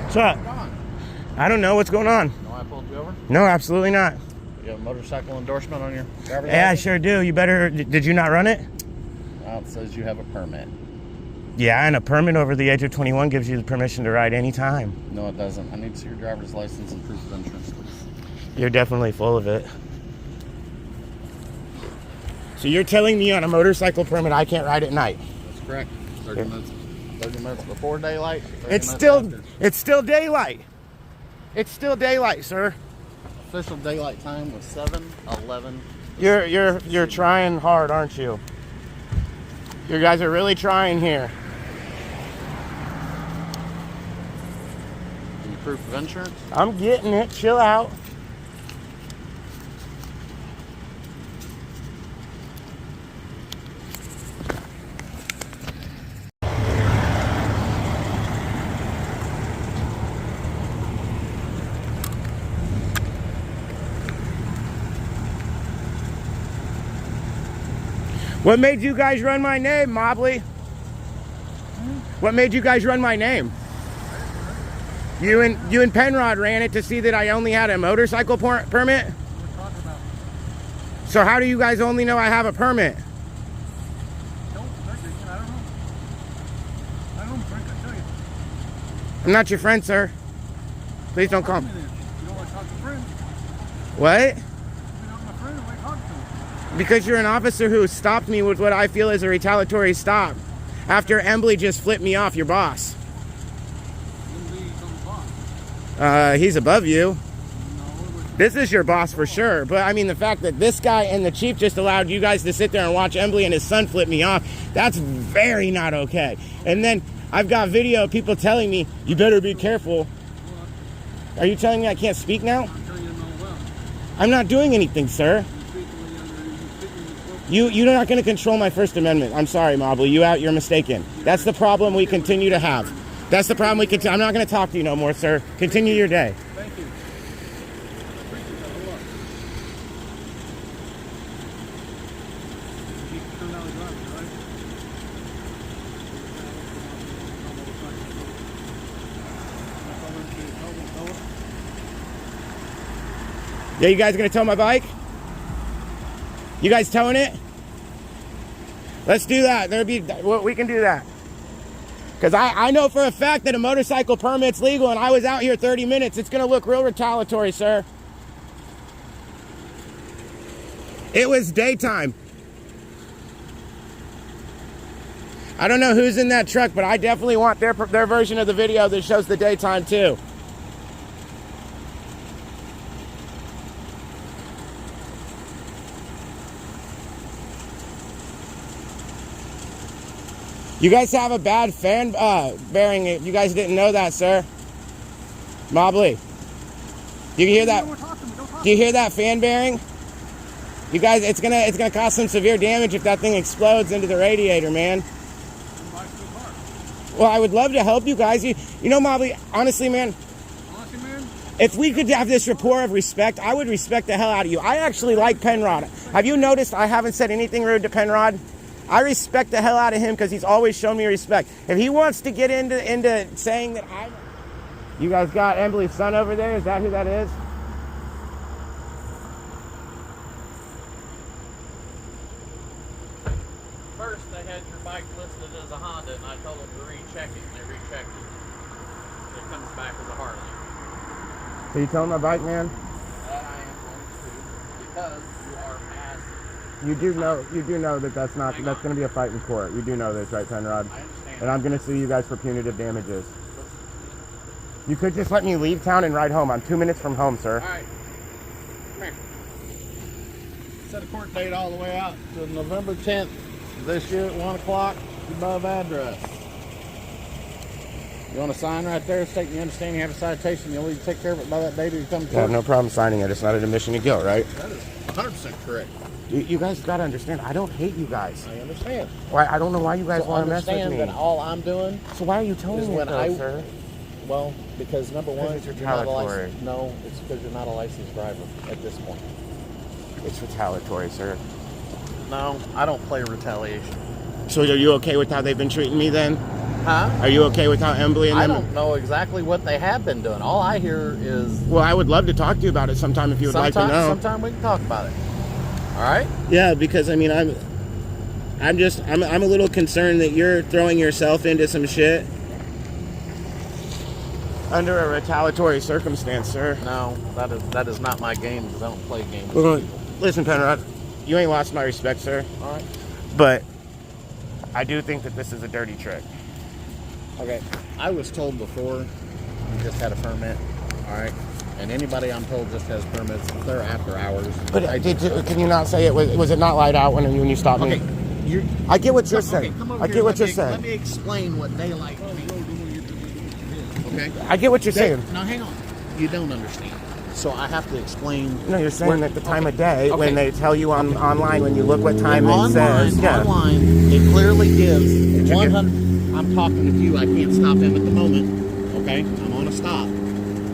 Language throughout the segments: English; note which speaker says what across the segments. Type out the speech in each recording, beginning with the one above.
Speaker 1: What's up? I don't know what's going on.
Speaker 2: Know why I pulled you over?
Speaker 1: No, absolutely not.
Speaker 2: You have a motorcycle endorsement on your driver's
Speaker 1: Yeah, I
Speaker 2: license?
Speaker 1: sure do. You better. Did you not run it?
Speaker 2: Well, it says you have a permit.
Speaker 1: Yeah, and a permit over the age of 21 gives you the permission to ride anytime.
Speaker 2: No, it doesn't. I need to see your driver's license and proof of insurance, please.
Speaker 1: You're definitely full of it. So you're telling me on a motorcycle permit I can't ride at night?
Speaker 2: That's correct. 30 minutes before daylight.
Speaker 1: It's still daylight. It's still daylight, sir.
Speaker 2: Official daylight time was 7:11.
Speaker 1: You're trying hard, aren't you? You guys are really trying here.
Speaker 2: Any proof of insurance?
Speaker 1: I'm getting it. Chill out. What made you guys run my name, Mobley? What made you guys run my name? You and Penrod ran it to see that I only had a motorcycle permit? So how do you guys only know I have a permit? I'm not your friend, sir. Please don't call me. What? Because you're an officer who stopped me with what I feel is a retaliatory stop after Embley just flipped me off, your boss. He's above you. This is your boss for sure. But I mean, the fact that this guy and the chief just allowed you guys to sit there and watch Embley and his son flip me off, that's very not okay. And then I've got video of people telling me, you better be careful. Are you telling me I can't speak now? I'm not doing anything, sir. You're not going to control my First Amendment. I'm sorry, Mobley. You're mistaken. That's the problem we continue to have. That's the problem we continue. I'm not going to talk to you no more, sir. Continue your day.
Speaker 2: Thank you.
Speaker 1: Yeah, you guys going to tow my bike? You guys towing it? Let's do that. We can do that. Because I know for a fact that a motorcycle permit's legal and I was out here 30 minutes. It's going to look real retaliatory, sir. It was daytime. I don't know who's in that truck, but I definitely want their version of the video that shows the daytime too. You guys have a bad fan bearing. If you guys didn't know that, sir. Mobley. Do you hear that? Do you hear that fan bearing? You guys, it's gonna cause some severe damage if that thing explodes into the radiator, man. Well, I would love to help you guys. You know, Mobley, honestly, man, if we could have this rapport of respect, I would respect the hell out of you. I actually like Penrod. Have you noticed I haven't said anything rude to Penrod? I respect the hell out of him because he's always shown me respect. If he wants to get into saying that I'm... You guys got Embley's son over there? Is that who that is?
Speaker 2: First, they had your bike listed as a Honda, and I told them to recheck it, and they rechecked it. It comes back as a Harley.
Speaker 1: So you towing my bike, man?
Speaker 2: That I am going to, because you are massive.
Speaker 1: You do know that that's going to be a fight in court. You do know this, right, Penrod?
Speaker 2: I understand.
Speaker 1: And I'm going to sue you guys for punitive damages. You could just let me leave town and ride home. I'm 2 minutes from home, sir.
Speaker 2: All right. Come here. Set a court date all the way out to November 10th this year at 1 o'clock, above address. You want a sign right there stating you understand you have a citation, you'll need to take care of it by that date or you come to court?
Speaker 1: I have no problem signing it. It's not an admission of guilt, right?
Speaker 2: That is 100% correct.
Speaker 1: You guys got to understand, I don't hate you guys.
Speaker 2: I understand.
Speaker 1: Why? I don't know why you guys want to mess with me.
Speaker 2: Understand that all I'm doing
Speaker 1: So why are you telling me that, sir?
Speaker 2: Well, because number one,
Speaker 1: it's
Speaker 2: you're not a
Speaker 1: retaliatory.
Speaker 2: licensed. No, it's because you're not a licensed driver at this point.
Speaker 1: It's retaliatory, sir.
Speaker 2: No, I don't play retaliation.
Speaker 1: So are you okay with how they've been treating me then?
Speaker 2: Huh?
Speaker 1: Are you okay with how Embley and
Speaker 2: I
Speaker 1: them?
Speaker 2: don't know exactly what they have been doing. All I hear is...
Speaker 1: Well, I would love to talk to you about it sometime if you would like to know.
Speaker 2: Sometime we can talk about it. All right?
Speaker 1: Yeah, because I mean, I'm a little concerned that you're throwing yourself into some shit under a retaliatory circumstance, sir.
Speaker 2: No, that is not my game, because I don't play games.
Speaker 1: Well, listen, Penrod, you ain't lost my respect, sir.
Speaker 2: All right.
Speaker 1: But I do think that this is a dirty trick.
Speaker 2: Okay. I was told before you just had a permit. All right. And anybody I'm told just has permits, they're after hours.
Speaker 1: But can you not say it? Was it not light out when you stopped me?
Speaker 2: Okay.
Speaker 1: I get what you're saying. I get what you're saying.
Speaker 2: Let me explain what daylight means. Okay?
Speaker 1: I get what you're saying.
Speaker 2: Now, hang on. You don't understand. So I have to explain.
Speaker 1: No, you're saying at the time of day when they tell you online when you look what time it says.
Speaker 2: Online, it clearly gives 100. I'm talking to you. I can't stop him at the moment. Okay? I'm on a stop.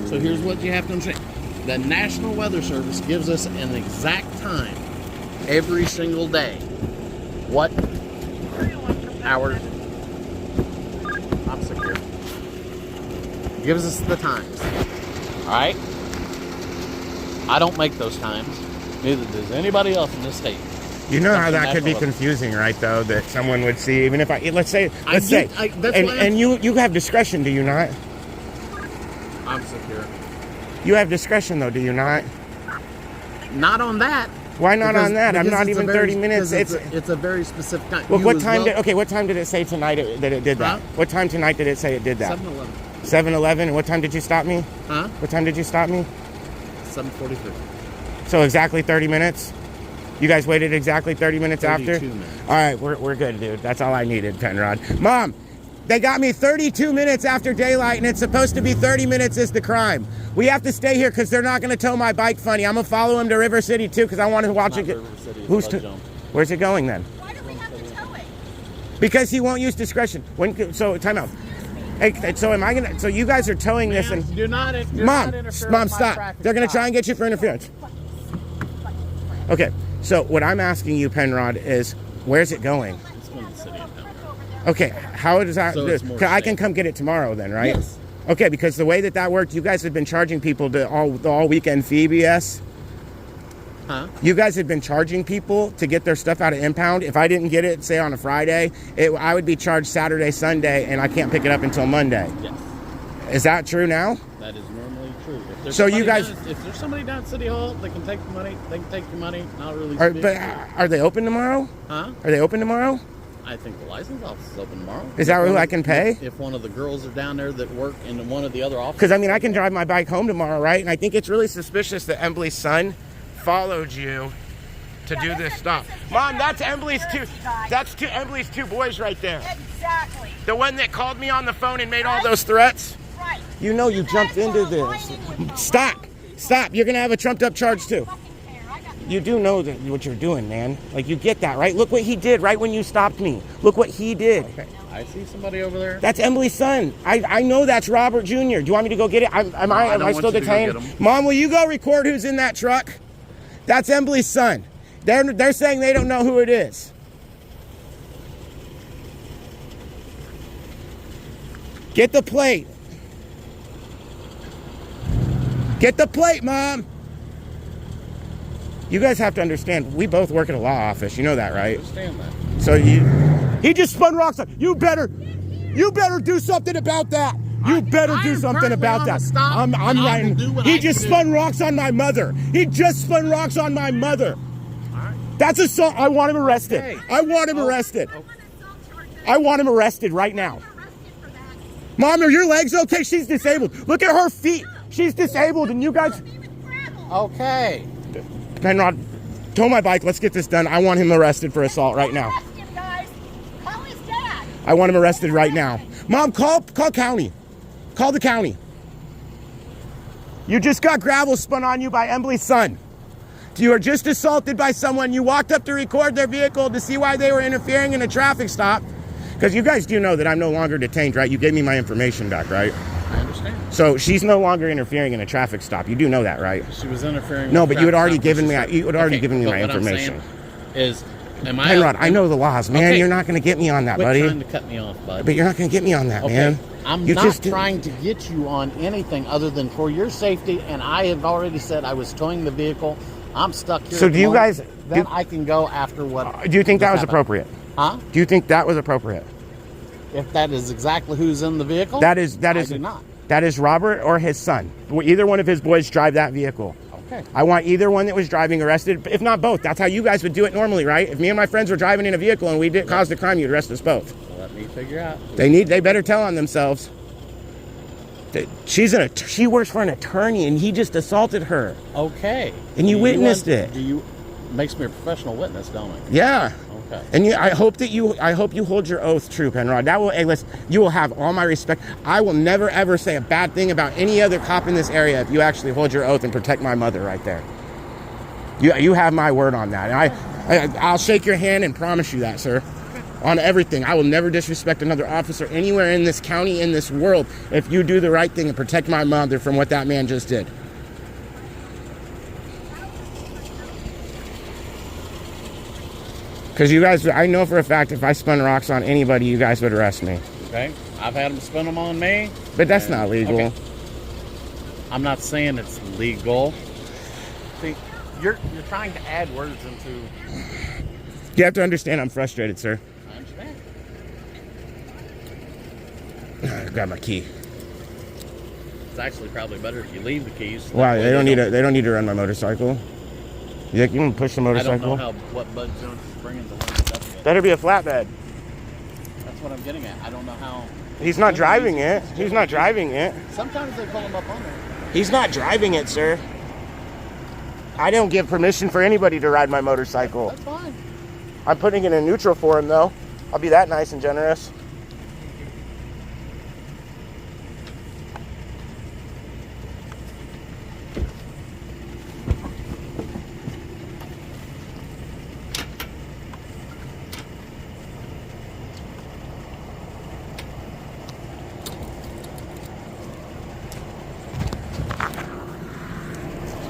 Speaker 2: So here's what you have to understand. The National Weather Service gives us an exact time every single day. What hours? I'm secure. Gives us the times. Alright? I don't make those times. Neither does anybody else in this state.
Speaker 1: You know how that could be confusing, right? Though that someone would see, even if let's say, and you have discretion, do you not?
Speaker 2: I'm secure.
Speaker 1: You have discretion, though, do you not?
Speaker 2: Not on that.
Speaker 1: Why not on that? I'm not even 30 minutes.
Speaker 2: It's a very specific time.
Speaker 1: Well, what time did it say tonight that it did that?
Speaker 2: Huh?
Speaker 1: What time tonight did it say it did that?
Speaker 2: 7-11.
Speaker 1: 7-11. And what time did you stop me?
Speaker 2: Huh?
Speaker 1: What time did you stop me?
Speaker 2: 7:43.
Speaker 1: So exactly 30 minutes? You guys waited exactly 30 minutes after?
Speaker 2: 32 minutes.
Speaker 1: All right, we're good, dude. That's all I needed, Penrod. Mom, they got me 32 minutes after daylight, and it's supposed to be 30 minutes is the crime. We have to stay here because they're not going to tow my bike funny. I'm going to follow him to River City, too, because I want to watch it. Where's it going, then?
Speaker 3: Why do we have to tow it?
Speaker 1: Because he won't use discretion. So, time out. Hey, so am I going to... So you guys are towing this and... Mom, stop. They're going to try and get you for interference. Okay, so what I'm asking you, Penrod, is where's it going?
Speaker 2: It's going to the city of Penrod.
Speaker 1: Okay, how does that...
Speaker 2: So
Speaker 1: I can come get it tomorrow then, right?
Speaker 2: Yes.
Speaker 1: Okay, because the way that worked, you guys have been charging people to all weekend fee BS.
Speaker 2: Huh?
Speaker 1: You guys have been charging people to get their stuff out of impound. If I didn't get it, say on a Friday, I would be charged Saturday, Sunday, and I can't pick it up until Monday.
Speaker 2: Yes.
Speaker 1: Is that true now?
Speaker 2: That is normally true. If there's somebody down at City Hall that can take the money, they can take your money, not release the vehicle.
Speaker 1: But are they open tomorrow?
Speaker 2: Huh?
Speaker 1: Are they open tomorrow?
Speaker 2: I think the license office is open tomorrow.
Speaker 1: Is that who I can pay?
Speaker 2: If one of the girls are down there that work in one of the other offices.
Speaker 1: Because, I mean, I can drive my bike home tomorrow, right? And I think it's really suspicious that Embley's son followed you to do this stuff. Mom, that's Embley's Embley's two boys right there.
Speaker 3: Exactly.
Speaker 1: The one that called me on the phone and made all those threats.
Speaker 3: Right.
Speaker 1: You know you jumped into this. Stop. You're going to have a trumped up charge too. You do know that what you're doing, man. Like, you get that, right? Look what he did right when you stopped me. Look what he did.
Speaker 2: Okay. I see somebody over there.
Speaker 1: That's Embley's son. I know that's Robert Jr. Do you want me to go get it? Am I still detained? Mom, will you go record who's in that truck? That's Embley's son. They're saying they don't know who it is. Get the plate. Get the plate, Mom. You guys have to understand, we both work at a law office. You know that, right?
Speaker 2: I understand that.
Speaker 1: So he just spun rocks on. You better do something about that. You better do something about that. I'm writing. He just spun rocks on my mother. He just spun rocks on my mother. That's assault. I want him arrested.
Speaker 2: Hey.
Speaker 1: I want him arrested. I want him arrested right now. Mom, are your legs okay? She's disabled. Look at her feet. She's disabled, and you guys...
Speaker 2: Okay.
Speaker 1: Penrod, tow my bike. Let's get this done. I want him arrested for assault right now.
Speaker 3: Arrest him, guys. Call his dad.
Speaker 1: I want him arrested right now. Mom, call county. Call the county. You just got gravel spun on you by Embley's son. You were just assaulted by someone. You walked up to record their vehicle to see why they were interfering in a traffic stop. Because you guys do know that I'm no longer detained, right? You gave me my information back, right?
Speaker 2: I understand.
Speaker 1: So she's no longer interfering in a traffic stop. You do know that, right?
Speaker 2: She was interfering.
Speaker 1: No,
Speaker 2: with
Speaker 1: but you had already
Speaker 2: traffic
Speaker 1: given me.
Speaker 2: stop.
Speaker 1: You had already given me
Speaker 2: but
Speaker 1: my
Speaker 2: what I'm
Speaker 1: information.
Speaker 2: saying is, Am I?
Speaker 1: Penrod, I know the laws, man.
Speaker 2: Okay.
Speaker 1: You're not going to get me on that,
Speaker 2: Quit
Speaker 1: buddy.
Speaker 2: trying to cut me off, bud.
Speaker 1: But you're not going to get me on that,
Speaker 2: Okay.
Speaker 1: man.
Speaker 2: I'm
Speaker 1: You
Speaker 2: not
Speaker 1: just
Speaker 2: trying to get you on anything other than for your safety, and I have already said I was towing the vehicle. I'm stuck here.
Speaker 1: So
Speaker 2: at the
Speaker 1: do you
Speaker 2: moment.
Speaker 1: guys?
Speaker 2: Then I can go after what.
Speaker 1: Do you think that was
Speaker 2: happened.
Speaker 1: appropriate?
Speaker 2: Huh?
Speaker 1: Do you think that was appropriate?
Speaker 2: If that is exactly who's in the vehicle,
Speaker 1: That is
Speaker 2: I do not.
Speaker 1: That is Robert or his son. Either one of his boys drive that vehicle.
Speaker 2: Okay.
Speaker 1: I want either one that was driving arrested, if not both. That's how you guys would do it normally, right? If me and my friends were driving in a vehicle and we did cause the crime, you'd arrest us both.
Speaker 2: Let me figure out.
Speaker 1: They better tell on themselves. She works for an attorney and he just assaulted her.
Speaker 2: Okay.
Speaker 1: And you witnessed it.
Speaker 2: Makes me a professional witness, don't it?
Speaker 1: Yeah.
Speaker 2: Okay.
Speaker 1: And I hope you hold your oath true, Penrod. Listen, you will have all my respect. I will never ever say a bad thing about any other cop in this area if you actually hold your oath and protect my mother right there. You have my word on that. And I'll shake your hand and promise you that, sir. On everything. I will never disrespect another officer anywhere in this county, in this world, if you do the right thing and protect my mother from what that man just did. Because you guys, I know for a fact if I spun rocks on anybody, you guys would arrest me.
Speaker 2: Okay. I've had them spin them on me.
Speaker 1: But that's not legal.
Speaker 2: Okay. I'm not saying it's legal. See, you're trying to add words into.
Speaker 1: You have to understand I'm frustrated, sir.
Speaker 2: I understand.
Speaker 1: Grab my key.
Speaker 2: It's actually probably better if you leave the keys.
Speaker 1: Wow, they don't need to run my motorcycle. You think you can push the motorcycle?
Speaker 2: I don't know what Bud Jones is bringing to learn stuff yet.
Speaker 1: Better be a flatbed.
Speaker 2: That's what I'm getting at. I don't know how.
Speaker 1: He's not driving it. He's not driving it.
Speaker 2: Sometimes they pull him up on there.
Speaker 1: He's not driving it, sir. I don't give permission for anybody to ride my motorcycle.
Speaker 2: That's fine.
Speaker 1: I'm putting it in neutral for him, though. I'll be that nice and generous.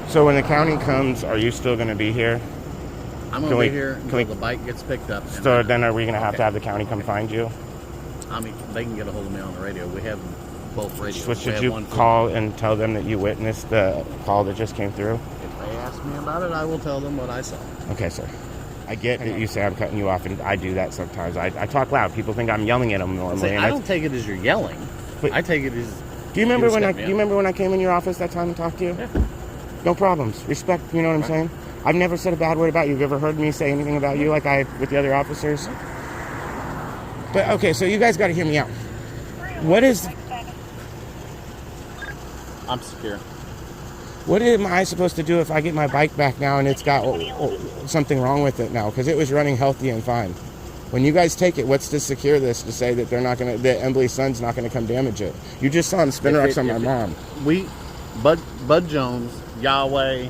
Speaker 1: So when the county comes, are you still going to be here?
Speaker 2: I'm going to be here until the bike gets picked up.
Speaker 1: So then are we going to have to have the county come find you?
Speaker 2: I mean, they can get a hold of me on the radio. We have both radios.
Speaker 1: So should you call and tell them that you witnessed the call that just came through?
Speaker 2: If they ask me about it, I will tell them what I saw. Okay, sir.
Speaker 1: I get that you say I'm cutting you off, and I do that sometimes. I talk loud. People think I'm yelling at them normally.
Speaker 2: I don't take it as you're yelling.
Speaker 1: But
Speaker 2: I take it as.
Speaker 1: Do you remember when I came in your office that time and talked to you?
Speaker 2: Yeah.
Speaker 1: No problems. Respect. You know what I'm saying? I've never said a bad word about you. Have you ever heard me say anything about you like I with the other officers? But okay, so you guys got to hear me out. What is?
Speaker 2: I'm secure.
Speaker 1: What am I supposed to do if I get my bike back now and it's got something wrong with it now? Because it was running healthy and fine. When you guys take it, what's to secure this to say that that Embly's son's not going to come damage it? You just saw him spin rocks on my mom.
Speaker 2: Bud Jones, Yahweh,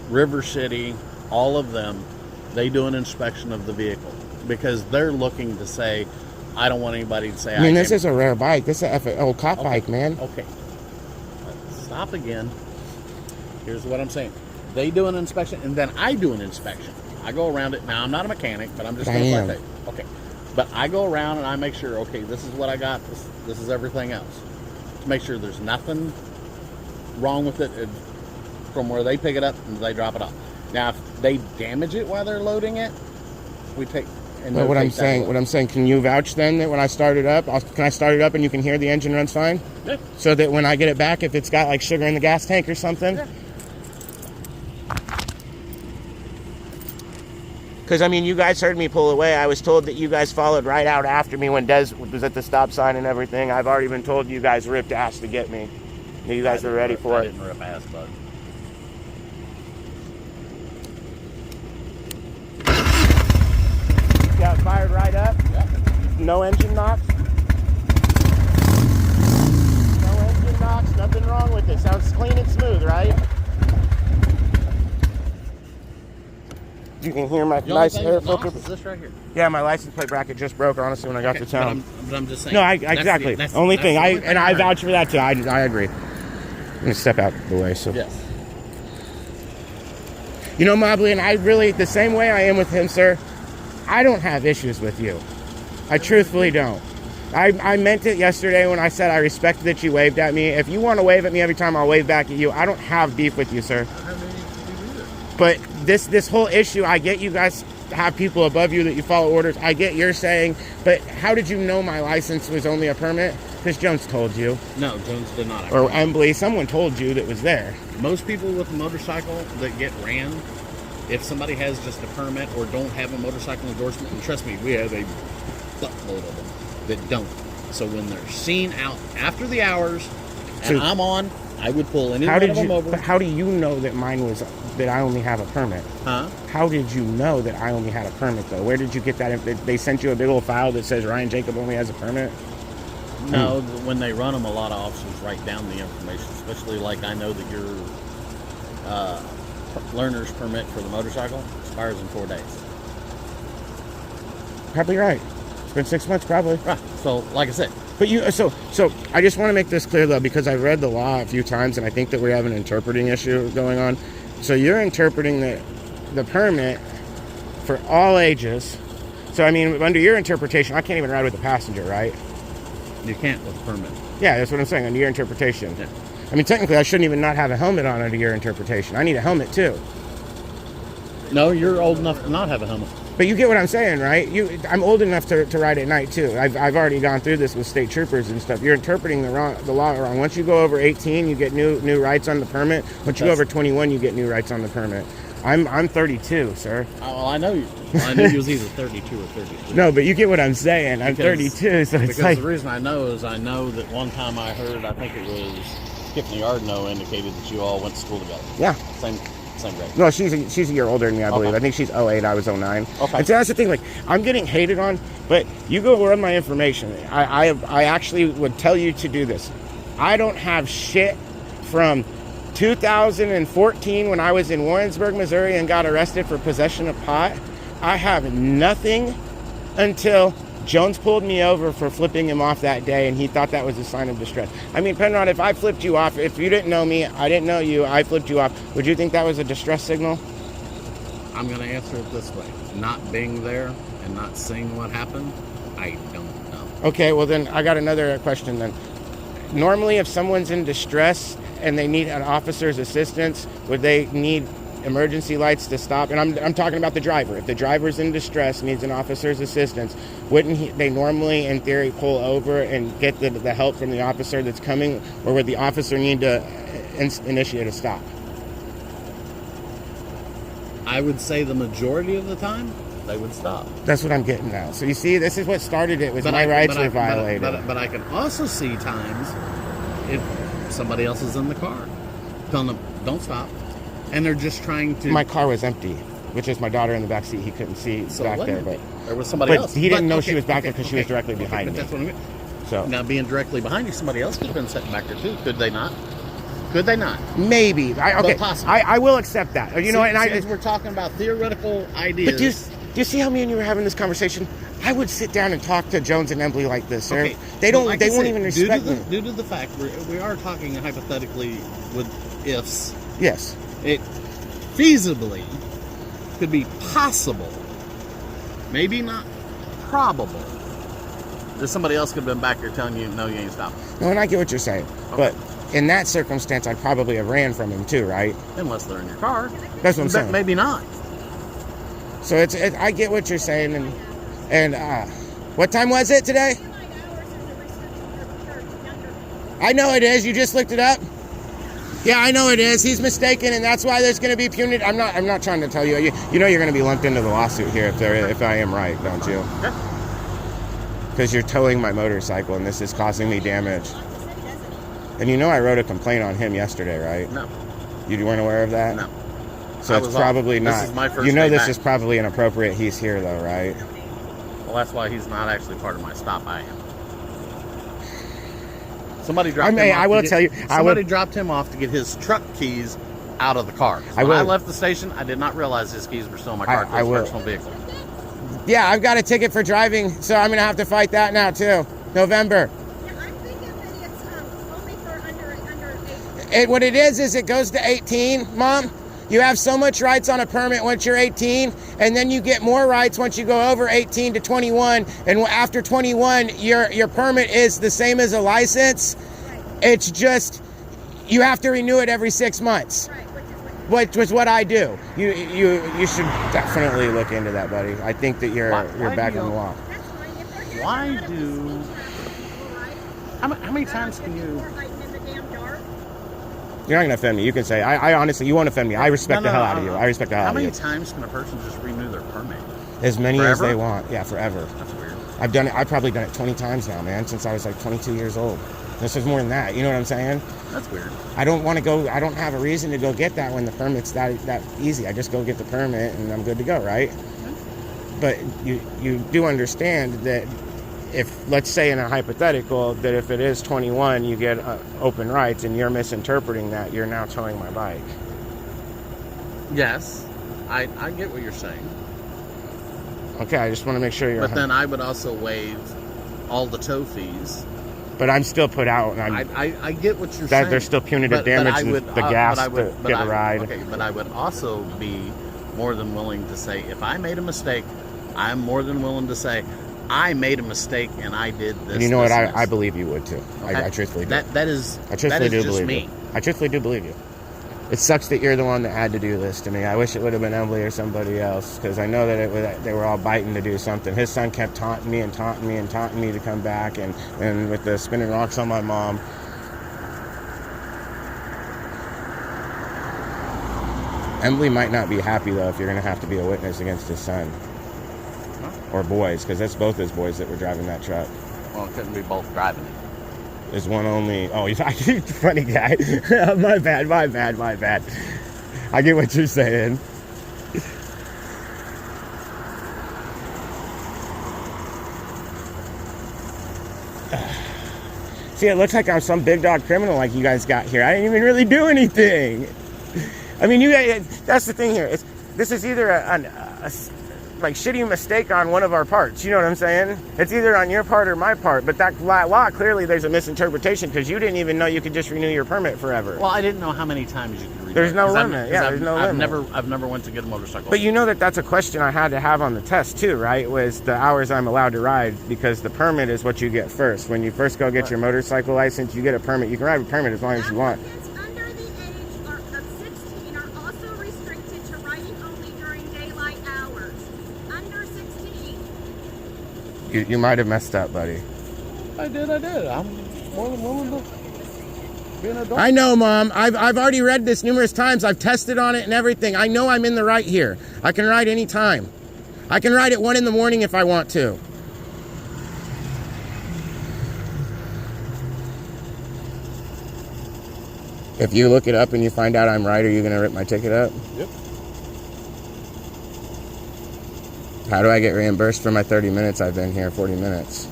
Speaker 2: River City, all of them, they do an inspection of the vehicle because they're looking to say, I don't want anybody to say.
Speaker 1: I mean, this is a rare bike. This is an old cop bike, man.
Speaker 2: Okay. Stop again. Here's what I'm saying. They do an inspection, and then I do an inspection. I go around it. Now, I'm not a mechanic, but I'm just going to play. Okay. But I go around and I make sure, okay, this is what I got. This is everything else. To make sure there's nothing wrong with it from where they pick it up and they drop it off. Now, if they damage it while they're loading it, we take.
Speaker 1: But what I'm saying, can you vouch then that when I start it up, can I start it up and you can hear the engine runs fine?
Speaker 2: Yeah.
Speaker 1: So that when I get it back, if it's got like sugar in the gas tank or something?
Speaker 2: Yeah.
Speaker 1: Because, I mean, you guys heard me pull away. I was told that you guys followed right out after me when Des was at the stop sign and everything. I've already been told you guys ripped ass to get me. You guys were ready for it.
Speaker 2: I didn't rip ass, bud.
Speaker 1: Got fired right up?
Speaker 2: Yeah.
Speaker 1: No engine knocks? No engine knocks, nothing wrong with it. Sounds clean and smooth, right? You can hear my nice air filter.
Speaker 2: Is this right here?
Speaker 1: Yeah, my license plate bracket just broke, honestly, when I got to town.
Speaker 2: But I'm just saying.
Speaker 1: No, exactly. Only thing. I vouch for that, too. I agree. I'm going to step out the way, so.
Speaker 2: Yes.
Speaker 1: You know, Mobley, and I really, the same way I am with him, sir, I don't have issues with you. I truthfully don't. I meant it yesterday when I said I respected that you waved at me. If you want to wave at me every time, I'll wave back at you. I don't have beef with you, sir. But this whole issue, I get you guys have people above you that you follow orders. I get you're saying, but how did you know my license was only a permit? Because Jones told you.
Speaker 2: No, Jones did not.
Speaker 1: Or Embley, someone told you that was there.
Speaker 2: Most people with a motorcycle that get ran, if somebody has just a permit or don't have a motorcycle endorsement, and trust me, we have a buttload of them that don't. So when they're seen out after the hours, and I'm on, I would pull any one of them over.
Speaker 1: But how do you know that mine was, that I only have a permit?
Speaker 2: Huh?
Speaker 1: How did you know that I only had a permit, though? Where did you get that? They sent you a big old file that says Ryan Jacob only has a permit?
Speaker 2: No, when they run them, a lot of officers write down the information, especially like I know that your learner's permit for the motorcycle expires in 4 days.
Speaker 1: Probably right. It's been 6 months, probably.
Speaker 2: Right. So, like I said.
Speaker 1: But you, so I just want to make this clear, though, because I've read the law a few times, and I think that we have an interpreting issue going on. So you're interpreting the permit for all ages. So, I mean, under your interpretation, I can't even ride with a passenger, right?
Speaker 2: You can't with a permit.
Speaker 1: Yeah, that's what I'm saying, under your interpretation.
Speaker 2: Yeah.
Speaker 1: I mean, technically, I shouldn't even not have a helmet on under your interpretation. I need a helmet, too.
Speaker 2: No, you're old enough to not have a helmet.
Speaker 1: But you get what I'm saying, right? I'm old enough to ride at night, too. I've already gone through this with state troopers and stuff. You're interpreting the law wrong. Once you go over 18, you get new rights on the permit. Once you go over 21, you get new rights on the permit. I'm 32, sir.
Speaker 2: Oh, well, I know you. Well, I knew you was either 32 or 33.
Speaker 1: No, but you get what I'm saying. I'm 32, so it's like...
Speaker 2: the reason I know is I know that one time I heard, I think it was Tiffany Ardno indicated that you all went to school together.
Speaker 1: Yeah.
Speaker 2: Same grade.
Speaker 1: No, she's a year older than me, I believe.
Speaker 2: Okay.
Speaker 1: I think she's 08, I was 09.
Speaker 2: Okay.
Speaker 1: And so that's the thing, like, I'm getting hated on, but you go run my information. I actually would tell you to do this. I don't have shit from 2014 when I was in Warrensburg, Missouri and got arrested for possession of pot. I have nothing until Jones pulled me over for flipping him off that day, and he thought that was a sign of distress. I mean, Penrod, if I flipped you off, if you didn't know me, I didn't know you, I flipped you off, would you think that was a distress signal?
Speaker 2: I'm going to answer it this way. Not being there and not seeing what happened, I don't know.
Speaker 1: Okay, well then, I got another question then. Normally, if someone's in distress and they need an officer's assistance, would they need emergency lights to stop? And I'm talking about the driver. If the driver's in distress, needs an officer's assistance, wouldn't they normally, in theory, pull over and get the help from the officer that's coming, or would the officer need to initiate a stop?
Speaker 2: I would say the majority of the time, they would stop.
Speaker 1: That's what I'm getting at. So you see, this is what started it, was my rights were violated.
Speaker 2: But I can also see times if somebody else is in the car telling them, don't stop. And they're just trying to...
Speaker 1: My car was empty, which is my daughter in the back seat. He couldn't see back there, but
Speaker 2: there was somebody else.
Speaker 1: He didn't know she was back there because she was directly behind me.
Speaker 2: That's what I mean.
Speaker 1: So
Speaker 2: now, being directly behind you, somebody else could have been sitting back there too. Could they not? Could they not?
Speaker 1: Maybe. I will accept that. You know, and
Speaker 2: we're talking about theoretical ideas.
Speaker 1: But do you see how me and you were having this conversation? I would sit down and talk to Jones and Embley like this, sir.
Speaker 2: Okay.
Speaker 1: They won't even respect me.
Speaker 2: Due to the fact we are talking hypothetically with ifs.
Speaker 1: Yes.
Speaker 2: It feasibly could be possible, maybe not probable, that somebody else could have been back there telling you, no, you ain't stopping.
Speaker 1: No, and I get what you're saying. Okay. But in that circumstance, I'd probably have ran from him too, right?
Speaker 2: Unless they're in your car.
Speaker 1: That's what I'm saying.
Speaker 2: Maybe not.
Speaker 1: So I get what you're saying, and what time was it today? I know it is. You just looked it up. Yeah, I know it is. He's mistaken, and that's why there's going to be punitive. I'm not trying to tell you. You know you're going to be lumped into the lawsuit here if I am right, don't you?
Speaker 2: Yeah.
Speaker 1: Because you're towing my motorcycle, and this is causing me damage. And you know I wrote a complaint on him yesterday, right?
Speaker 2: No.
Speaker 1: You weren't aware of that?
Speaker 2: No.
Speaker 1: So it's probably not.
Speaker 2: This is my first
Speaker 1: you know
Speaker 2: day
Speaker 1: this
Speaker 2: back.
Speaker 1: is probably inappropriate. He's here, though, right?
Speaker 2: Well, that's why he's not actually part of my stop. I am. Somebody dropped him off. Somebody dropped him off to get his truck keys out of the car. When I left the station, I did not realize his keys were still in my car. It was a personal vehicle.
Speaker 1: Yeah, I've got a ticket for driving, so I'm going to have to fight that now, too. November.
Speaker 3: Yeah, I'm thinking that it's only for under 18.
Speaker 1: What it is it goes to 18, Mom. You have so much rights on a permit once you're 18, and then you get more rights once you go over 18 to 21. And after 21, your permit is the same as a license. It's just you have to renew it every 6 months. Which was what I do. You should definitely look into that, buddy. I think that you're back on the law.
Speaker 2: Why do? How many times can you?
Speaker 1: You're not gonna offend me. You can say, I honestly, you won't offend me. I respect the hell out of you. I respect the hell out of you.
Speaker 2: How many times can a person just renew their permit?
Speaker 1: As many as
Speaker 2: Forever?
Speaker 1: they want. Yeah, forever.
Speaker 2: That's weird.
Speaker 1: I've done it. I've probably done it 20 times now, man, since I was like 22 years old. This is more than that. You know what I'm saying?
Speaker 2: That's weird.
Speaker 1: I don't want to go. I don't have a reason to go get that when the permit's that easy. I just go get the permit and I'm good to go, right? But you do understand that if, let's say in a hypothetical, that if it is 21, you get open rights, and you're misinterpreting that, you're now towing my bike.
Speaker 2: Yes, I get what you're saying.
Speaker 1: Okay, I just want to make sure you're.
Speaker 2: But then I would also waive all the tow fees.
Speaker 1: But I'm still put out, and
Speaker 2: I get what you're saying.
Speaker 1: There's still punitive damage and the gas to get a ride.
Speaker 2: Okay, but I would also be more than willing to say, if I made a mistake, I'm more than willing to say, I made a mistake and I did this.
Speaker 1: And you know what? I believe you would too.
Speaker 2: Okay?
Speaker 1: I truthfully do.
Speaker 2: That is.
Speaker 1: I truthfully do believe
Speaker 2: me.
Speaker 1: you. I truthfully do believe you. It sucks that you're the one that had to do this to me. I wish it would have been Emily or somebody else, because I know that they were all biting to do something. His son kept taunting me and taunting me and taunting me to come back, and with the spinning rocks on my mom. Emily might not be happy, though, if you're going to have to be a witness against his son. Or boys, because that's both his boys that were driving that truck.
Speaker 2: Well, it couldn't be both driving it.
Speaker 1: Is one only... Oh, he's funny guy. My bad. I get what you're saying. See, it looks like I'm some big dog criminal like you guys got here. I didn't even really do anything. I mean, you guys, that's the thing here. This is either a like shitty mistake on one of our parts. You know what I'm saying? It's either on your part or my part. But that law, clearly there's a misinterpretation, because you didn't even know you could just renew your permit forever.
Speaker 2: Well, I didn't know how many times you could renew.
Speaker 1: There's no limit. Yeah, there's no limit.
Speaker 2: I've never went to get a motorcycle.
Speaker 1: But you know that's a question I had to have on the test too, right? Was the hours I'm allowed to ride, because the permit is what you get first. When you first go get your motorcycle license, you get a permit. You can ride a permit as long as you want.
Speaker 3: Under the age of 16 are also restricted to riding only during daylight hours. Under 16.
Speaker 1: You might have messed up, buddy.
Speaker 2: I did. I'm more than willing to be an adult.
Speaker 1: I know, Mom. I've already read this numerous times. I've tested on it and everything. I know I'm in the right here. I can ride any time. I can ride at 1 in the morning if I want to. If you look it up and you find out I'm right, are you going to rip my ticket up?
Speaker 2: Yep.
Speaker 1: How do I get reimbursed for my 30 minutes I've been here, 40 minutes?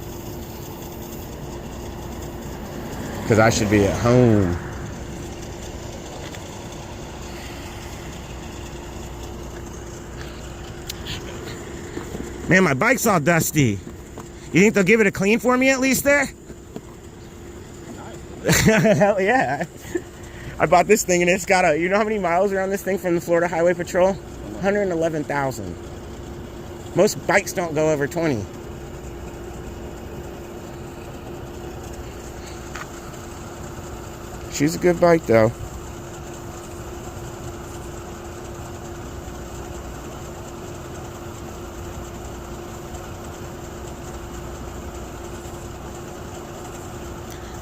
Speaker 1: Because I should be at home. Man, my bike's all dusty. You think they'll give it a clean for me at least there? Hell yeah. I bought this thing and it's got you know how many miles are on this thing from the Florida Highway Patrol? 111,000. Most bikes don't go over 20. She's a good bike though.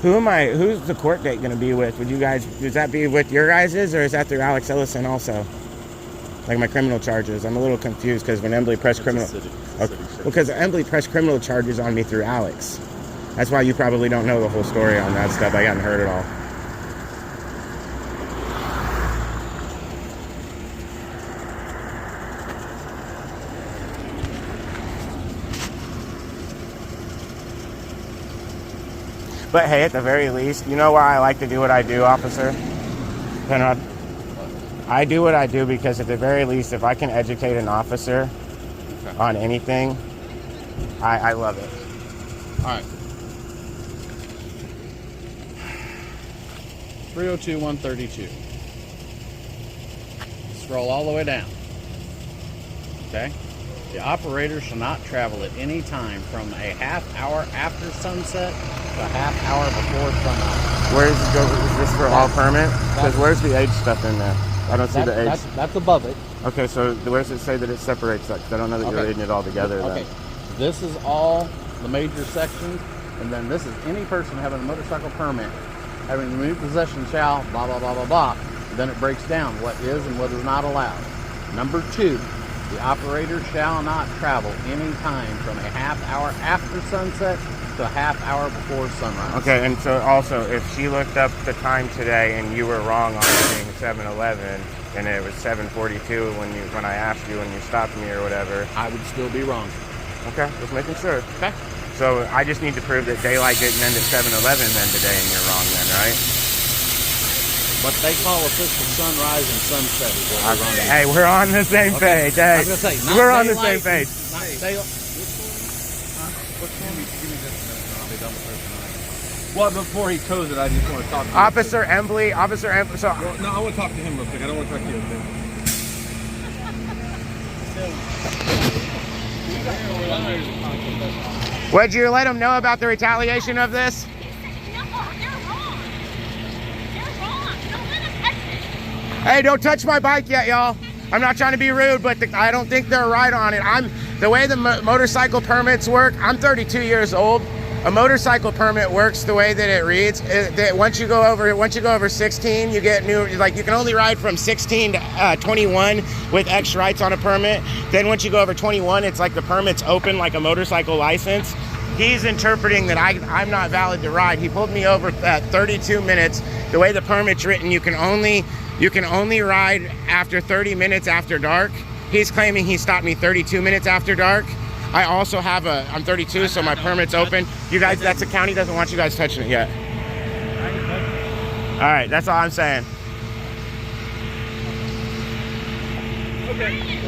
Speaker 1: Who's the court date going to be with? Does that be with your guys's, or is that through Alex Ellison also? Like my criminal charges. I'm a little confused because when Emily pressed criminal... Because Emily pressed criminal charges on me through Alex. That's why you probably don't know the whole story on that stuff. I hadn't heard it all. But hey, at the very least, you know why I like to do what I do, Officer Penrod? I do what I do because at the very least, if I can educate an officer on anything, I love it.
Speaker 2: All right. 302-132. scroll all the way down. Okay? The operator shall not travel at any time from a half hour after sunset to a half hour before sunrise.
Speaker 1: Where does it go? Is this for all permit? Because where's the age stuff in there? I don't see the age.
Speaker 2: That's above it.
Speaker 1: Okay, so where does it say that it separates that? Because I don't know that you're reading it all together.
Speaker 2: Okay. This is all the major sections, and then this is any person having a motorcycle permit, having removed possession shall, blah, blah, blah, blah, blah. Then it breaks down what is and what is not allowed. Number 2, the operator shall not travel any time from a half hour after sunset to a half hour before sunrise.
Speaker 1: Okay, and so also, if she looked up the time today and you were wrong on it being 7:11 and it was 7:42 when I asked you and you stopped me or whatever,
Speaker 2: I would still be wrong.
Speaker 1: Okay, just making sure.
Speaker 2: Okay.
Speaker 1: So I just need to prove that daylight didn't end at 7:11 then today, and you're wrong then, right?
Speaker 2: What they call official sunrise and sunset is what we're on.
Speaker 1: Hey, we're on the same page. Hey,
Speaker 2: I was gonna say,
Speaker 1: we're on the same page.
Speaker 2: Not daylight. Which one? Give me just a minute and I'll be done with this tonight. Well, before he chose it, I just want to talk to him.
Speaker 1: Officer Embley. So,
Speaker 4: well, no, I want to talk to him real quick. I don't want to talk to you.
Speaker 1: would you let him know about the retaliation of this? Hey, don't touch my bike yet, y'all. I'm not trying to be rude, but I don't think they're right on it. The way the motorcycle permits work, I'm 32 years old. A motorcycle permit works the way that it reads. Once you go over 16, you get new. Like you can only ride from 16 to 21 with X rights on a permit. Then once you go over 21, it's like the permit's open like a motorcycle license. He's interpreting that I'm not valid to ride. He pulled me over at 32 minutes. The way the permit's written, you can only ride after 30 minutes after dark. He's claiming he stopped me 32 minutes after dark. I also have I'm 32, so my permit's open. You guys, that's the county doesn't want you guys touching it yet. All right, that's all I'm saying.
Speaker 4: Okay.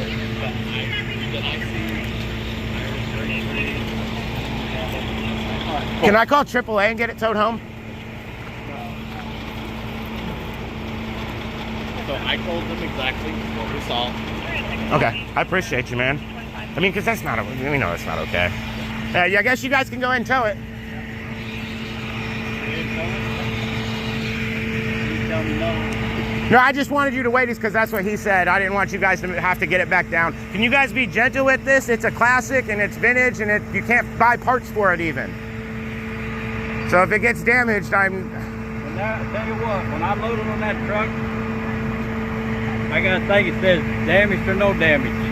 Speaker 1: Can I call AAA and get it towed home?
Speaker 2: So I told them exactly what we saw.
Speaker 1: Okay, I appreciate you, man. I mean, because that's not, we know it's not okay. Yeah, I guess you guys can go ahead and tow it. No, I just wanted you to wait because that's what he said. I didn't want you guys to have to get it back down. Can you guys be gentle with this? It's a classic and it's vintage and you can't buy parts for it even. So if it gets damaged,
Speaker 4: I tell you what, when I loaded on that truck, I got a thing that says damaged or no damage.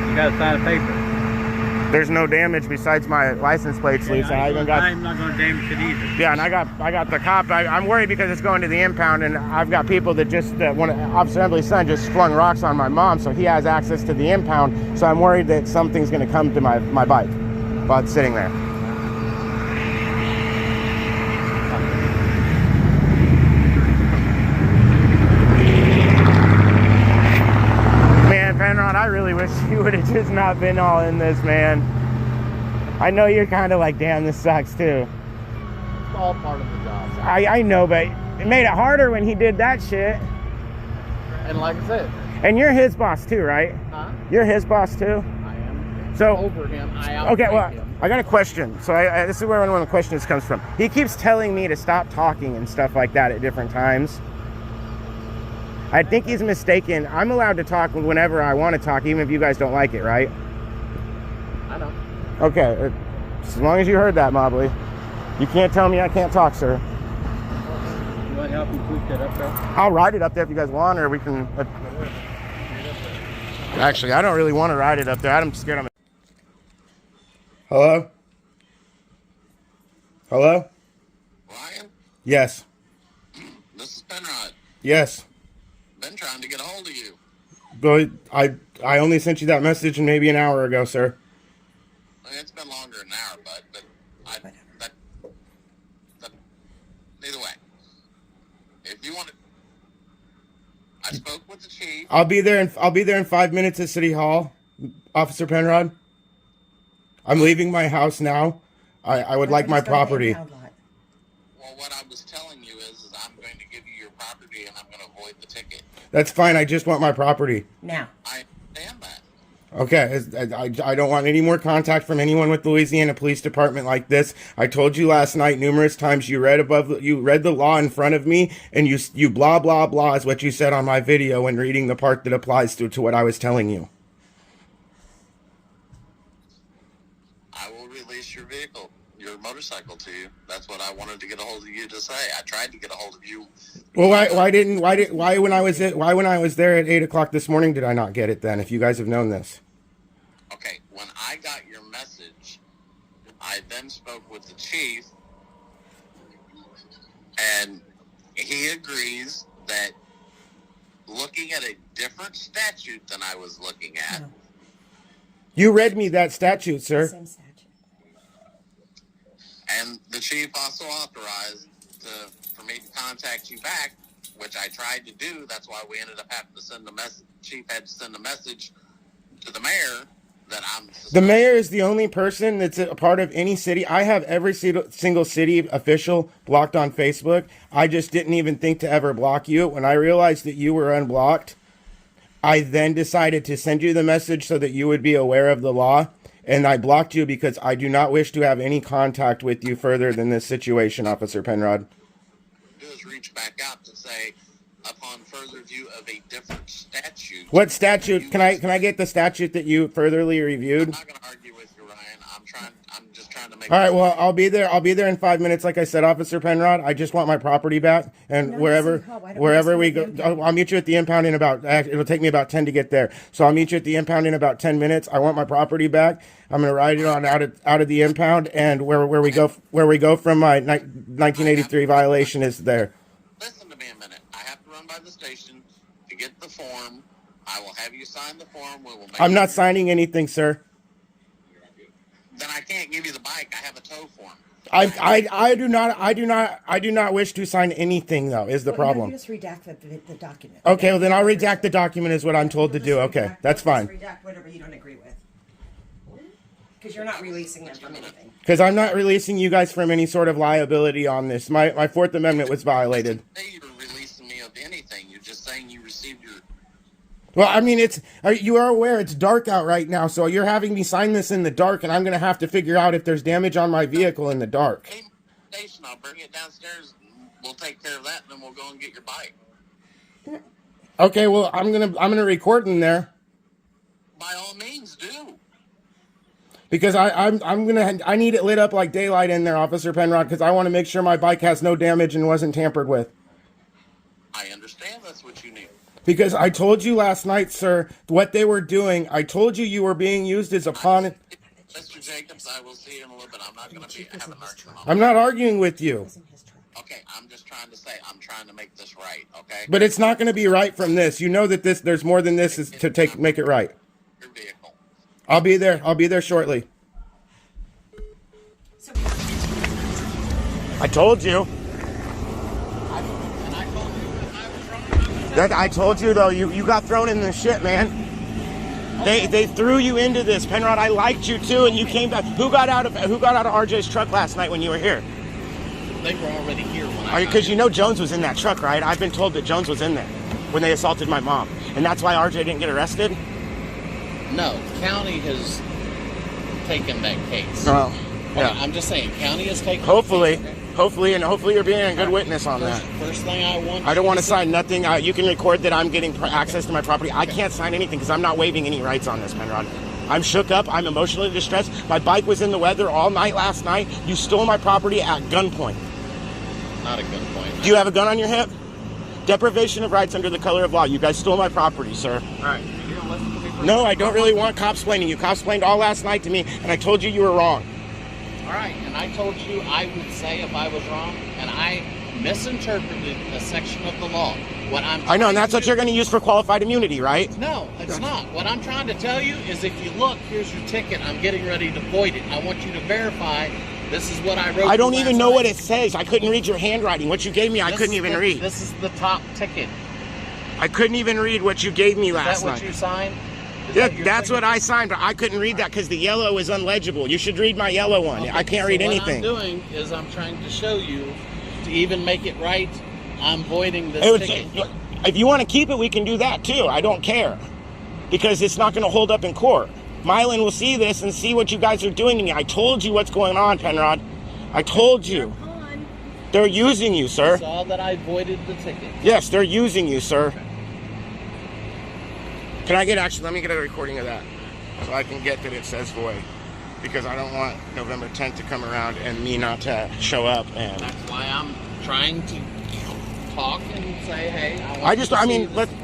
Speaker 4: You gotta sign a paper.
Speaker 1: There's no damage besides my license plate sleeves.
Speaker 4: I'm not gonna damage it either.
Speaker 1: Yeah, and I got the cop. I'm worried because it's going to the impound, and I've got people that Officer Embly's son just flung rocks on my mom, so he has access to the impound. So I'm worried that something's going to come to my bike while it's sitting there. Man, Penrod, I really wish you would have just not been all in this, man. I know you're kind of like, damn, this sucks too.
Speaker 2: It's all part of the job.
Speaker 1: I know, but it made it harder when he did that shit.
Speaker 2: And like I said.
Speaker 1: And you're his boss too, right?
Speaker 2: Huh?
Speaker 1: You're his boss too?
Speaker 2: I am.
Speaker 1: So
Speaker 2: over him.
Speaker 1: Okay, well, I got a question. So this is where one of the questions comes from. He keeps telling me to stop talking and stuff like that at different times. I think he's mistaken. I'm allowed to talk whenever I want to talk, even if you guys don't like it, right?
Speaker 2: I know.
Speaker 1: Okay, as long as you heard that, Mobley. You can't tell me I can't talk, sir.
Speaker 4: You want to help me push that up there?
Speaker 1: I'll ride it up there if you guys want, or we can... Actually, I don't really want to ride it up there. I'm scared. Hello? Hello?
Speaker 5: Ryan,
Speaker 1: Yes.
Speaker 5: this is Penrod.
Speaker 1: Yes.
Speaker 5: Been trying to get a hold of you.
Speaker 1: But I only sent you that message maybe an hour ago, sir.
Speaker 5: I mean, it's been longer than an hour, but either way, if you want to, I spoke with the chief.
Speaker 1: I'll be there in 5 minutes at City Hall, Officer Penrod. I'm leaving my house now. I would like my property.
Speaker 5: Well, what I was telling you is I'm going to give you your property and I'm going to avoid the ticket.
Speaker 1: That's fine. I just want my property.
Speaker 6: Now.
Speaker 5: I understand that.
Speaker 1: Okay, I don't want any more contact from anyone with the Louisiana Police Department like this. I told you last night numerous times. You read the law in front of me, and you blah blah blah is what you said on my video when reading the part that applies to what I was telling you.
Speaker 5: I will release your vehicle, your motorcycle to you. That's what I wanted to get a hold of you to say. I tried to get a hold of you.
Speaker 1: Well, why when I was there at 8 o'clock this morning did I not get it then? If you guys have known this.
Speaker 5: Okay, when I got your message, I then spoke with the chief, and he agrees that looking at a different statute than I was looking at.
Speaker 6: No.
Speaker 1: You read me that statute, sir.
Speaker 6: Same statute.
Speaker 5: And the chief also authorized for me to contact you back, which I tried to do. That's why we ended up having to send a message. Chief had to send a message to the mayor that I'm suspecting.
Speaker 1: The mayor is the only person that's a part of any city. I have every single city official blocked on Facebook. I just didn't even think to ever block you. When I realized that you were unblocked, I then decided to send you the message so that you would be aware of the law. And I blocked you because I do not wish to have any contact with you further than this situation, Officer Penrod.
Speaker 5: Do is reach back out to say, upon further view of a different statute.
Speaker 1: What statute? Can I get the statute that you furtherly reviewed?
Speaker 5: I'm not going to argue with you, Ryan. I'm just trying to make.
Speaker 1: All right. Well, I'll be there. I'll be there in 5 minutes. Like I said, Officer Penrod, I just want my property back, and wherever we go, I'll meet you at the impound in about. It'll take me about 10 to get there, so I'll meet you at the impound in about 10 minutes. I want my property back. I'm gonna ride it on out of the impound, and where we go from my 1983 violation is there.
Speaker 5: Listen to me a minute. I have to run by the station to get the form. I will have you sign the form. We will make
Speaker 1: I'm not signing anything, sir.
Speaker 5: Then I can't give you the bike. I have a tow form.
Speaker 1: I do not wish to sign anything though. Is the problem?
Speaker 6: You just redact the document.
Speaker 1: Okay, well then I'll redact the document is what I'm told to do. Okay, that's fine.
Speaker 6: Just redact whatever you don't agree with. Because you're not releasing them from anything.
Speaker 1: Because I'm not releasing you guys from any sort of liability on this. My Fourth Amendment was violated.
Speaker 5: Say you're releasing me of anything. You're just saying you received your.
Speaker 1: Well, I mean, you are aware it's dark out right now, so you're having me sign this in the dark, and I'm going to have to figure out if there's damage on my vehicle in the dark.
Speaker 5: Hey, station, I'll bring it downstairs. We'll take care of that, and then we'll go and get your bike.
Speaker 1: Okay, well, I'm gonna record in there.
Speaker 5: By all means, do.
Speaker 1: Because I need it lit up like daylight in there, Officer Penrod, because I want to make sure my bike has no damage and wasn't tampered with.
Speaker 5: I understand that's what you need.
Speaker 1: Because I told you last night, sir, what they were doing. I told you were being used as a pawn.
Speaker 5: Mr. Jacobs, I will see you in a little bit. I'm not going to have an argument.
Speaker 1: I'm not arguing with you.
Speaker 5: Okay, I'm just trying to say I'm trying to make this right, okay?
Speaker 1: But it's not going to be right from this. You know that there's more than this is to make it right.
Speaker 5: Your vehicle.
Speaker 1: I'll be there. I'll be there shortly. I told you. I told you though, you got thrown in the shit, man. They threw you into this, Penrod. I liked you too, and you came back. Who got out of RJ's truck last night when you were here?
Speaker 2: They were already here when I.
Speaker 1: Because you know Jones was in that truck, right? I've been told that Jones was in there when they assaulted my mom, and that's why RJ didn't get arrested.
Speaker 2: No, the county has taken that case.
Speaker 1: Oh, yeah.
Speaker 2: I'm just saying, county has taken.
Speaker 1: Hopefully.
Speaker 2: That case, okay?
Speaker 1: Hopefully you're being a good witness on that.
Speaker 2: First thing
Speaker 1: I don't want to sign nothing. You can record that I'm getting access to my property. I can't sign anything because I'm not waiving any rights on this, Penrod. I'm shook up. I'm emotionally distressed. My bike was in the weather all night last night. You stole my property at gunpoint.
Speaker 2: Not a gunpoint.
Speaker 1: Do you have a gun on your hip? Deprivation of rights under the color of law. You guys stole my property, sir.
Speaker 2: All right. You don't listen to me for
Speaker 1: No, I don't really want cops-plaining. You cops-plained all last night to me, and I told you were wrong.
Speaker 2: All right, and I told you I would say if I was wrong, and I misinterpreted a section of the law.
Speaker 1: I know, and that's what you're going to use for qualified immunity, right?
Speaker 2: No, it's not. What I'm trying to tell you is if you look, here's your ticket. I'm getting ready to void it. I want you to verify this is what I wrote.
Speaker 1: I don't even know what it says. I couldn't read your handwriting. What you gave me, I couldn't even read.
Speaker 2: This is the top ticket.
Speaker 1: I couldn't even read what you gave me last night.
Speaker 2: Is that what you signed?
Speaker 1: Yeah, that's what I signed, but I couldn't read that because the yellow is unlegible. You should read my yellow one. Okay, I can't read anything.
Speaker 2: What I'm doing is I'm trying to show you to even make it right. I'm voiding this ticket.
Speaker 1: If you want to keep it, we can do that too. I don't care. Because it's not going to hold up in court. Mylan will see this and see what you guys are doing to me. I told you what's going on, Penrod. I told you. They're using you, sir.
Speaker 2: I saw that I voided the ticket.
Speaker 1: Yes, they're using you, sir. Can I get, actually, let me get a recording of that so I can get that it says void. Because I don't want November 10th to come around and me not to show up. And
Speaker 2: that's why I'm trying to talk and say, hey,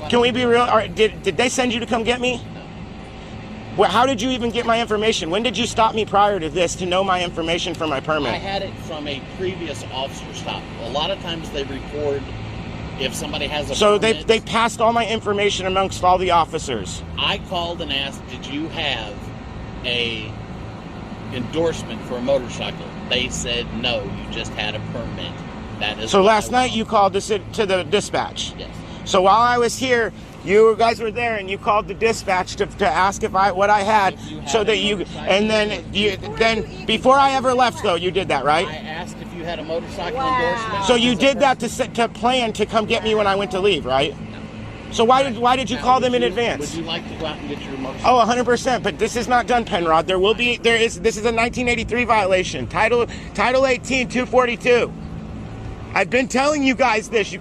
Speaker 1: can we be real? All right, did they send you to come get me?
Speaker 2: No.
Speaker 1: Well, how did you even get my information? When did you stop me prior to this to know my information for my permit?
Speaker 2: I had it from a previous officer stop. A lot of times they record if somebody has a permit.
Speaker 1: They passed all my information amongst all the officers.
Speaker 2: I called and asked, did you have a endorsement for a motorcycle? They said no, you just had a permit. That is.
Speaker 1: So last night you called to the dispatch.
Speaker 2: Yes.
Speaker 1: So while I was here, you guys were there, and you called the dispatch to ask what I had, so that you, and then before I ever left, though, you did that, right?
Speaker 2: I asked if you had a motorcycle endorsement.
Speaker 1: So you did that to plan to come get me when I went to leave, right? So why did you call them in advance?
Speaker 2: Would you like to go out and get your motorcycle?
Speaker 1: Oh, 100%. But this is not done, Penrod. This is a 1983 violation. Title 18, 242. I've been telling you guys this.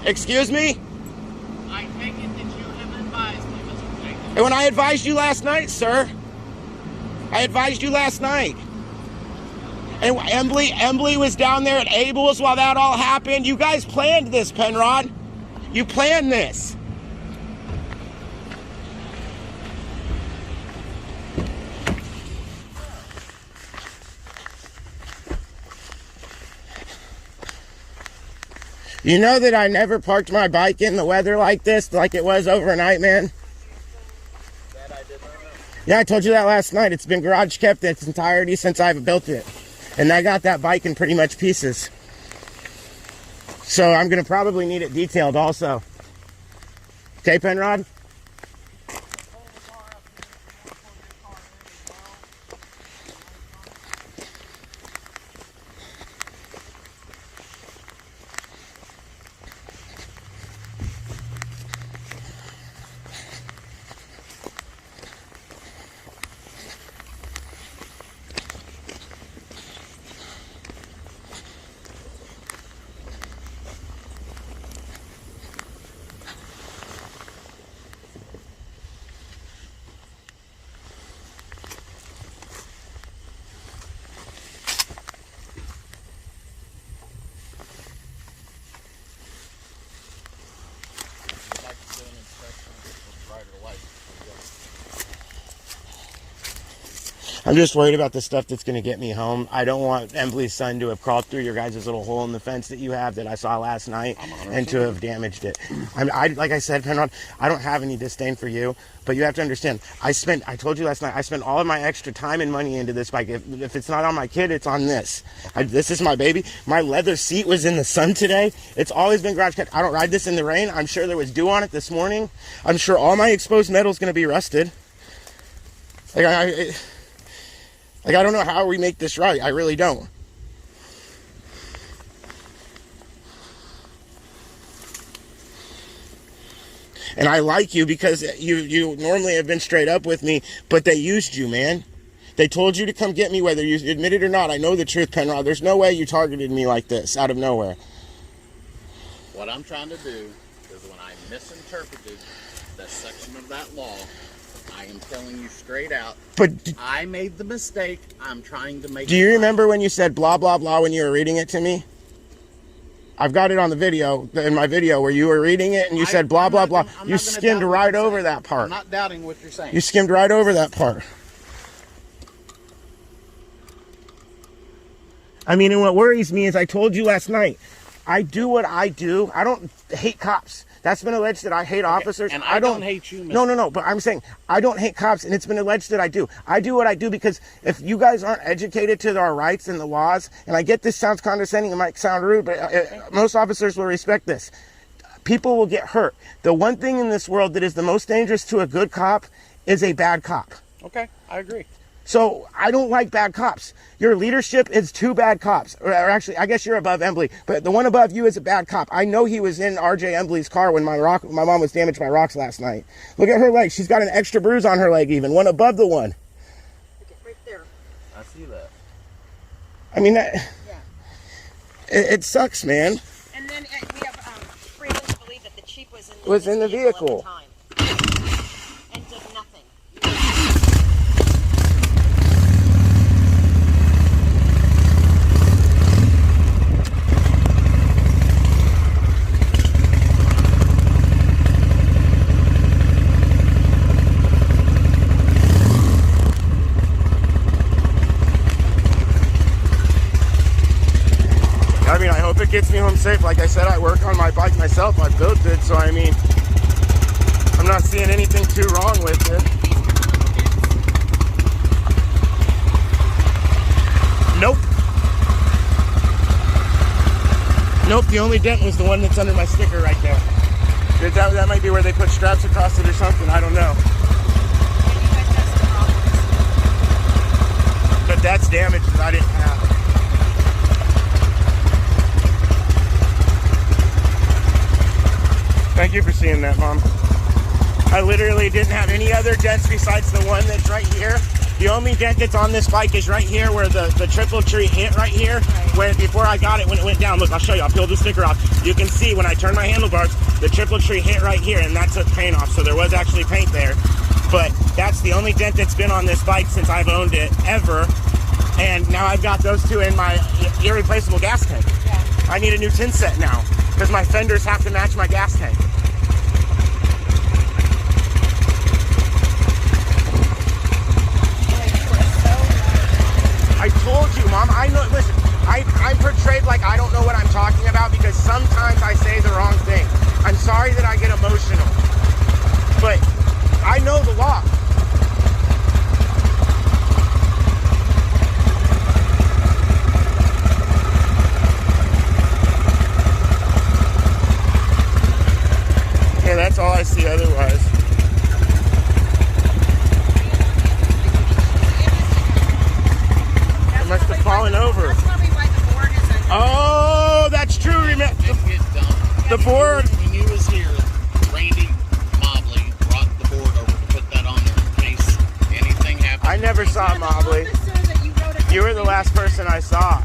Speaker 1: Excuse me?
Speaker 2: I take it that you have advised me, Mr. Jacob.
Speaker 1: And when I advised you last night, sir. I advised you last night. And Emily was down there at Abel's while that all happened. You guys planned this, Penrod. You planned this. You know that I never parked my bike in the weather like this, like it was overnight, man?
Speaker 2: That I did not know.
Speaker 1: Yeah, I told you that last night. It's been garage kept in its entirety since I've built it. And I got that bike in pretty much pieces. So I'm going to probably need it detailed also. Okay, Penrod? I'm just worried about the stuff that's going to get me home. I don't want Emily's son to have crawled through your guys' little hole in the fence that you have that I saw last night and to have damaged it. Like I said, Penrod, I don't have any disdain for you, but you have to understand, I told you last night, I spent all of my extra time and money into this bike. If it's not on my kid, it's on this. This is my baby. My leather seat was in the sun today. It's always been garage kept. I don't ride this in the rain. I'm sure there was dew on it this morning. I'm sure all my exposed metal is going to be rusted. I don't know how we make this right. I really don't. And I like you because you normally have been straight up with me, but they used you, man. They told you to come get me whether you admit it or not. I know the truth, Penrod. There's no way you targeted me like this out of nowhere.
Speaker 2: What I'm trying to do is when I misinterpreted that section of that law, I am telling you straight out,
Speaker 1: but
Speaker 2: I made the mistake. I'm trying to make.
Speaker 1: Do you remember when you said blah, blah, blah when you were reading it to me? I've got it on the video, in my video, where you were reading it and you said blah, blah, blah. You skimmed right over that part.
Speaker 2: I'm not doubting what you're saying.
Speaker 1: You skimmed right over that part. I mean, and what worries me is I told you last night, I do what I do. I don't hate cops. That's been alleged that I hate officers.
Speaker 2: And I don't hate you,
Speaker 1: Mr. No. But I'm saying I don't hate cops, and it's been alleged that I do. I do what I do because if you guys aren't educated to our rights and the laws, and I get this sounds condescending, it might sound rude, but most officers will respect this. People will get hurt. The one thing in this world that is the most dangerous to a good cop is a bad cop.
Speaker 2: Okay, I agree.
Speaker 1: So I don't like bad cops. Your leadership is two bad cops. Or actually, I guess you're above Embley, but the one above you is a bad cop. I know he was in RJ Embley's car when my mom was damaged by rocks last night. Look at her leg. She's got an extra bruise on her leg even, one above the one.
Speaker 6: Okay, right there.
Speaker 2: I see that.
Speaker 1: I mean, that,
Speaker 6: Yeah.
Speaker 1: it sucks, man.
Speaker 6: And then we have reason to believe that the chief was
Speaker 1: in the vehicle.
Speaker 6: at the time and did nothing.
Speaker 1: I mean, I hope it gets me home safe. Like I said, I work on my bike myself. I built it, so I mean, I'm not seeing anything too wrong with it. Nope. Nope, the only dent was the one that's under my sticker right there. That might be where they put straps across it or something. I don't know. But that's damage that I didn't have. Thank you for seeing that, Mom. I literally didn't have any other dents besides the one that's right here. The only dent that's on this bike is right here where the triple tree hit right here. When before I got it, when it went down. Look, I'll show you. I'll peel the sticker off. You can see when I turn my handlebars, the triple tree hit right here, and that took paint off. So there was actually paint there. But that's the only dent that's been on this bike since I've owned it, ever. And now I've got those two in my irreplaceable gas tank. I need a new tin set now because my fenders have to match my gas tank. I told you, Mom. I know. Listen, I'm portrayed like I don't know what I'm talking about because sometimes I say the wrong thing. I'm sorry that I get emotional, but I know the law. Yeah, that's all I see otherwise. It must have fallen over.
Speaker 6: That's probably why the board isn't.
Speaker 1: Oh, that's true. Remember the board.
Speaker 2: When you was here, Randy Mobley brought the board over to put that on there in case anything happened.
Speaker 1: I never saw Mobley. You were the last person I saw.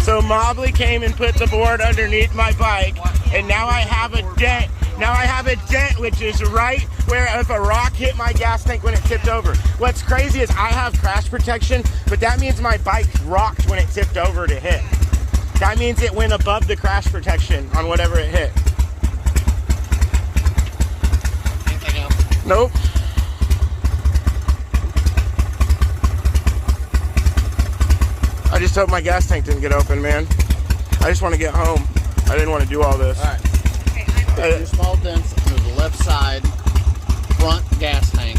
Speaker 1: So Mobley came and put the board underneath my bike, and now I have a dent. Now I have a dent, which is right where if a rock hit my gas tank when it tipped over. What's crazy is I have crash protection, but that means my bike rocked when it tipped over to hit. That means it went above the crash protection on whatever it hit.
Speaker 2: Anything else?
Speaker 1: Nope. I just hope my gas tank didn't get open, man. I just want to get home. I didn't want to do all this.
Speaker 2: All right. Two small dents under the left side front gas tank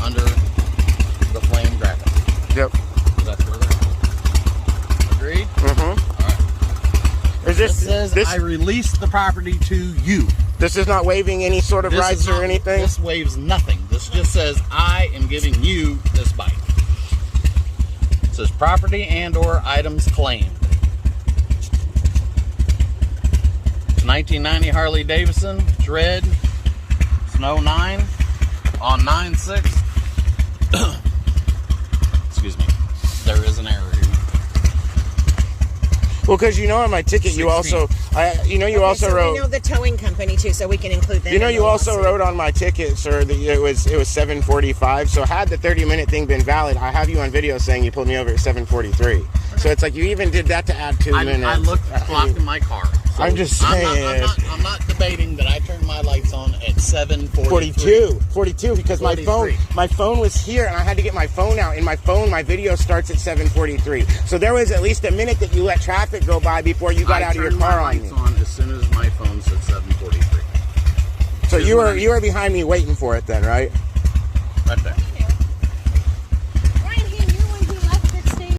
Speaker 2: under the flame graphic.
Speaker 1: Yep.
Speaker 2: So that's where they're at. Agreed?
Speaker 1: Mm-hmm.
Speaker 2: All right.
Speaker 1: Is this
Speaker 2: says I release the property to you.
Speaker 1: This is not waiving any sort of
Speaker 2: This
Speaker 1: rights
Speaker 2: is not-
Speaker 1: or anything?
Speaker 2: This waives nothing. This just says I am giving you this bike. It says property and or items claimed. It's 1990 Harley Davidson. It's red. It's an 09 on 9/6. Excuse me. There is an error here.
Speaker 1: Well, because you know on my ticket you also, you also
Speaker 6: so
Speaker 1: wrote.
Speaker 6: we know the towing company too, so we can include them.
Speaker 1: You know,
Speaker 6: in
Speaker 1: you
Speaker 6: the
Speaker 1: also
Speaker 6: lawsuit.
Speaker 1: wrote on my ticket, sir, that it was 7:45. So had the 30-minute thing been valid, I have you on video saying you pulled me over at 7:43. So it's like you even did that to add 2 minutes.
Speaker 2: I looked at the clock in my car. So
Speaker 1: I'm just saying.
Speaker 2: I'm not debating that I turned my lights on at
Speaker 1: 42 because
Speaker 2: 43.
Speaker 1: my phone was here and I had to get my phone out. In my phone, my video starts at 7:43. So there was at least a minute that you let traffic go by before you got out of your car on me.
Speaker 2: I turned my lights on as soon as my phone said 7:43.
Speaker 1: So you were behind me waiting for it then, right?
Speaker 2: Right there.